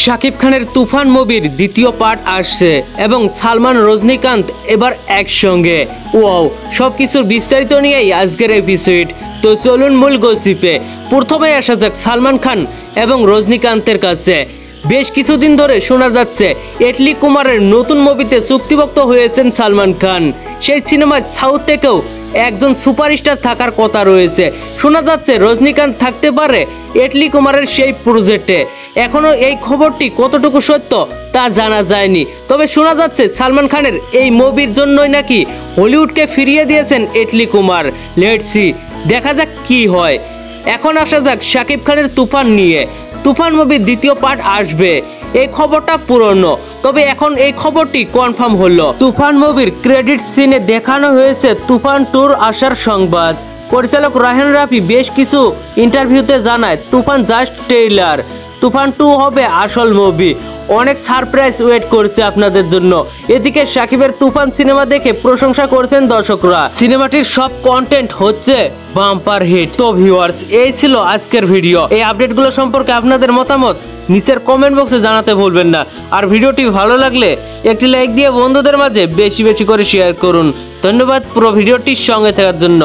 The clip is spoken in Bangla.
শাকিব খানের তুফান মুভির দ্বিতীয় পার্ট আসছে এবং সালমান রজনীকান্ত এবার একসঙ্গে। ওয়াও, সবকিছুর বিস্তারিত নিয়েই আজকের এপিসোড। তো চলুন মূল গসিপে। প্রথমে আসা যাক সালমান খান এবং রজনীকান্তের কাছে। বেশ কিছুদিন ধরে শোনা যাচ্ছে এটলি কুমারের নতুন মুভিতে চুক্তিভুক্ত হয়েছেন সালমান খান। সেই সিনেমায় সাউথ থেকেও একজন সুপারস্টার থাকার কথা রয়েছে। শোনা যাচ্ছে রজনীকান্ত থাকতে পারে এটলি কুমারের সেই প্রজেক্টে। এখনো এই খবরটি কতটুকু সত্য তা জানা যায়নি, তবে শোনা যাচ্ছে সালমান খানের এই মুভির জন্যই নাকি হলিউডকে ফিরিয়ে দিয়েছেন এটলি কুমার। লেটস সি, দেখা যাক কি হয়। এখন আসা যাক শাকিব খানের তুফান নিয়ে। তুফান মুভির দ্বিতীয় পার্ট আসবে, এই খবরটা পুরনো, তবে এখন এই খবরটি কনফার্ম হলো। তুফান মুভির ক্রেডিট সিনে দেখানো হয়েছে তুফান ট্যুর আসার সংবাদ। পরিচালক রায়হান রাফি বেশ কিছু ইন্টারভিউতে জানায় তুফান জাস্ট ট্রেইলার, তুফান 2 হবে আসল মুভি। অনেক সারপ্রাইজ ওয়েট করছে আপনাদের জন্য। এদিকে শাকিবের তুফান সিনেমা দেখে প্রশংসা করছেন দর্শকরা। সিনেমাটির সব কন্টেন্ট হচ্ছে বাম্পার হিট। তো ভিউয়ার্স, এই ছিল আজকের ভিডিও। এই আপডেটগুলো সম্পর্কে আপনাদের মতামত নিচের কমেন্ট বক্সে জানাতে ভুলবেন না। আর ভিডিওটি ভালো লাগলে একটি লাইক দিয়ে বন্ধুদের মাঝে বেশি বেশি করে শেয়ার করুন। ধন্যবাদ পুরো ভিডিওটির সঙ্গে থাকার জন্য।